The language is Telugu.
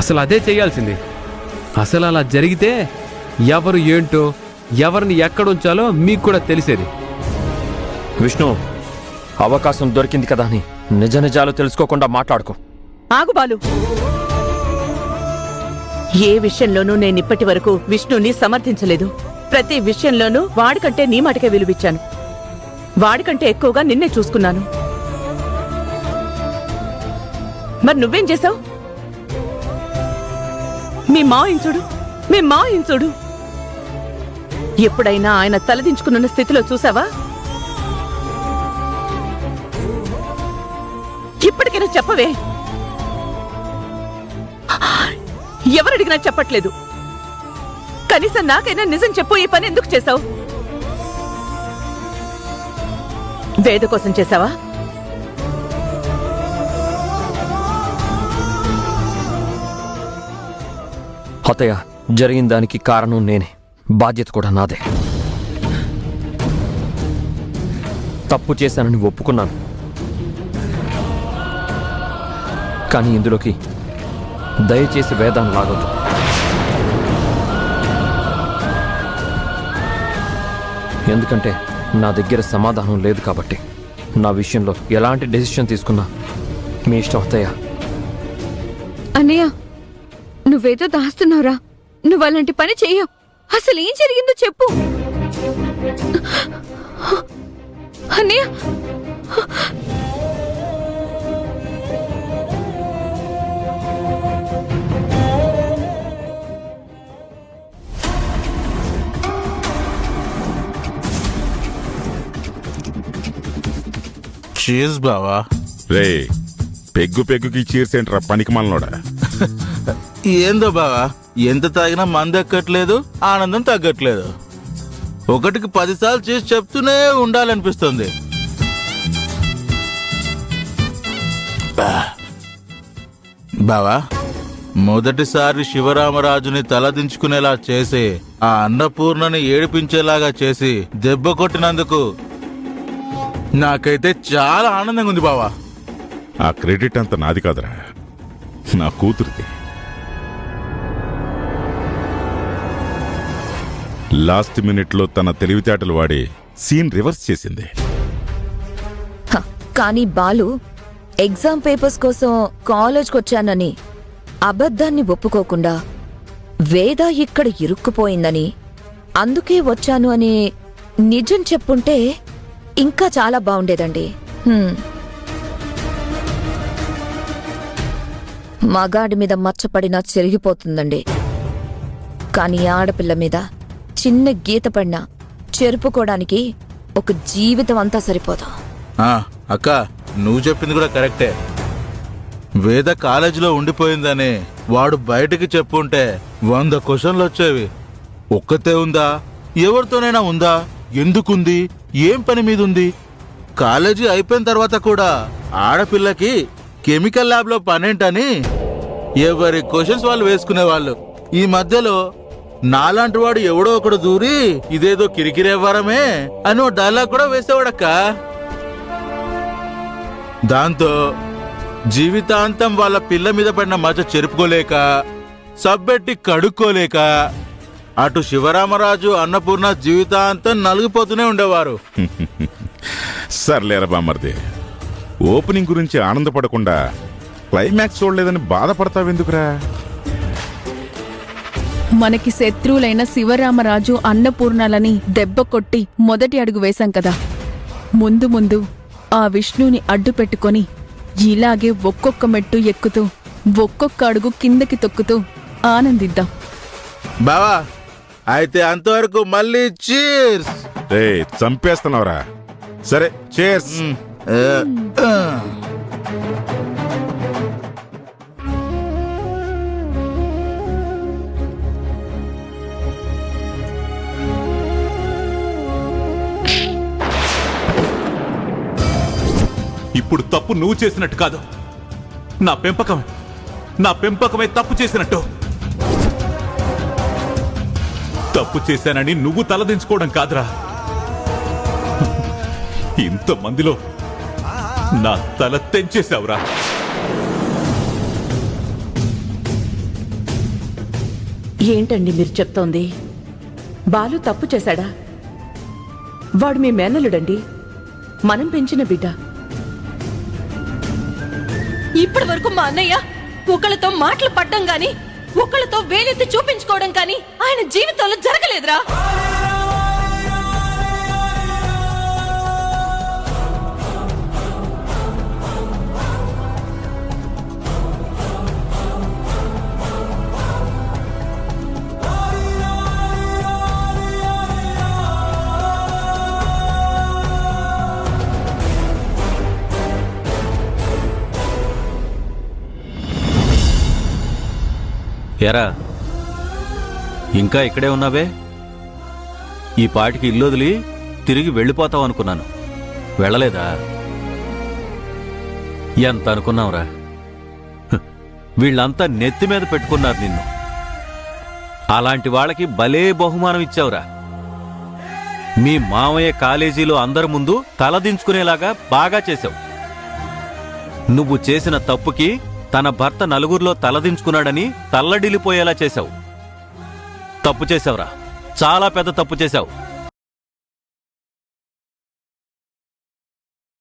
అసలు అదే చేయాల్సింది. అసలు అలా జరిగితే ఎవరు ఏంటో, ఎవరిని ఎక్కడుంచాలో మీకు కూడా తెలిసేది. విష్ణు, అవకాశం దొరికింది కదా అని నిజ నిజాలు తెలుసుకోకుండా మాట్లాడుకో. ఆగు బాలు. ఏ విషయంలోనూ నేనిప్పటి వరకు విష్ణుని సమర్థించలేదు. ప్రతి విషయంలోనూ వాడికంటే నీ మాటకే విలువిచ్చాను. వాడికంటే ఎక్కువగా నిన్నే చూసుకున్నాను. మరి నువ్వేం చేశావు? మీ మాయించుడు ఎప్పుడైనా ఆయన తలదించుకున్న స్థితిలో చూసావా? ఇప్పటికైనా చెప్పవే. ఎవరడిగినా చెప్పట్లేదు. కనీసం నాకైనా నిజం చెప్పు. ఈ పని ఎందుకు చేశావు? వేద కోసం చేశావా? అత్తయ్య, జరిగిన దానికి కారణం నేనే, బాధ్యత కూడా నాదే. తప్పు చేశానని ఒప్పుకున్నాను. కానీ ఇందులోకి దయచేసి వేదాన్ని లాగొద్దు. ఎందుకంటే నా దగ్గర సమాధానం లేదు కాబట్టి నా విషయంలో ఎలాంటి డెసిషన్ తీసుకున్నా మీ ఇష్టం అత్తయ్య. అన్నయ్య, నువ్వేదో దాస్తున్నావురా. నువ్వు అలాంటి పని చెయ్యవు. అసలు ఏం జరిగిందో చెప్పు అన్నయ్య. చీజ్ బావా. రే, పెగ్గుకి చీర్స్ ఏంట్రా పనికి మనలోడా? ఏందో బావా, ఎంత తాగినా మందెక్కట్లేదు, ఆనందం తగ్గట్లేదు. ఒకటికి 10 సార్లు చేసి చెప్తూనే ఉండాలనిపిస్తుంది. బావా, మొదటిసారి శివరామరాజుని తలదించుకునేలా చేసి ఆ అన్నపూర్ణని ఏడిపించేలాగా చేసి దెబ్బ కొట్టినందుకు నాకైతే చాలా ఆనందంగా ఉంది బావా. ఆ క్రెడిట్ అంత నాది కాదురా, నా కూతురిది. లాస్ట్ మినిట్లో తన తెలివితేటలు వాడి సీన్ రివర్స్ చేసింది. కానీ బాలు ఎగ్జామ్ పేపర్స్ కోసం కాలేజ్కి వచ్చానని అబద్ధాన్ని ఒప్పుకోకుండా వేద ఇక్కడ ఇరుక్కుపోయిందని, అందుకే వచ్చాను అని నిజం చెప్పుంటే ఇంకా చాలా బాగుండేదండి. మగాడి మీద మచ్చపడినా చెరిగిపోతుందండి. కానీ ఆడపిల్ల మీద చిన్న గీత పడినా చెరుపుకోవడానికి ఒక జీవితం అంతా సరిపోదు. అక్క, నువ్వు చెప్పింది కూడా కరెక్టే. వేద కాలేజీలో ఉండిపోయిందని వాడు బయటికి చెప్పుంటే 100 క్వశ్చన్లు వచ్చేవి. ఒక్కతే ఉందా? ఎవరితోనైనా ఉందా? ఎందుకుంది? ఏం పని మీద ఉంది? కాలేజీ అయిపోయిన తర్వాత కూడా ఆడపిల్లకి కెమికల్ ల్యాబ్ లో పనేంటని ఎవరి క్వశ్చన్స్ వాళ్ళు వేసుకునేవాళ్ళు. ఈ మధ్యలో నాలాంటి వాడు ఎవడో ఒకడు దూరి ఇదేదో కిరికిరేవ్వరమే అని ఓ డైలాగ్ కూడా వేసేవాడక్క. దాంతో జీవితాంతం వాళ్ళ పిల్ల మీద పడిన మచ్చ చెరుపుకోలేక, సబ్బెట్టి కడుక్కోలేక అటు శివరామరాజు, అన్నపూర్ణ జీవితాంతం నలిగిపోతూనే ఉండేవారు. సర్లేరా బామ్మర్ది, ఓపెనింగ్ గురించి ఆనందపడకుండా క్లైమాక్స్ చూడలేదని బాధపడతావెందుకురా? మనకి శత్రువులైన శివరామరాజు, అన్నపూర్ణలని దెబ్బ కొట్టి మొదటి అడుగు వేశాం కదా. ముందు ముందు ఆ విష్ణుని అడ్డు పెట్టుకొని ఇలాగే ఒక్కొక్క మెట్టు ఎక్కుతూ ఒక్కొక్క అడుగు కిందకి తొక్కుతూ ఆనందిద్దాం. బావా, అయితే అంతవరకు మళ్ళీ చీర్స్. చంపేస్తున్నావురా. సరే, చీర్స్. ఇప్పుడు తప్పు నువ్వు చేసినట్టు కాదు, నా పెంపకమే తప్పు చేసినట్టు. తప్పు చేశానని నువ్వు తలదించుకోవడం కాదురా, ఇంతమందిలో నా తల తెంచేశావురా. ఏంటండి మీరు చెప్తోంది? బాలు తప్పు చేశాడా? వాడు మీ మేనలుడండి, మనం పెంచిన బిడ్డ. ఇప్పటి వరకు మా అన్నయ్య ఒకళ్ళతో మాటలు పడ్డం గాని, ఒకళ్ళతో వేలెత్తి చూపించుకోవడం కానీ ఆయన జీవితంలో జరగలేదురా. ఎరా ఇంకా ఇక్కడే ఉన్నావే? ఈ పాటికి ఇల్లు వదిలి తిరిగి వెళ్ళిపోతావు అనుకున్నాను. వెళ్ళలేదా? ఎంత అనుకున్నావురా? వీళ్ళంతా నెత్తి మీద పెట్టుకున్నారు నిన్ను. అలాంటి వాళ్ళకి భలే బహుమానం ఇచ్చావురా. మీ మామయ్య కాలేజీలో అందరి ముందు తలదించుకునేలాగా బాగా చేశావు. నువ్వు చేసిన తప్పుకి తన భర్త నలుగురిలో తలదించుకున్నాడని తల్లడిల్లిపోయేలా చేశావు. తప్పు చేశావురా, చాలా పెద్ద తప్పు చేశావు.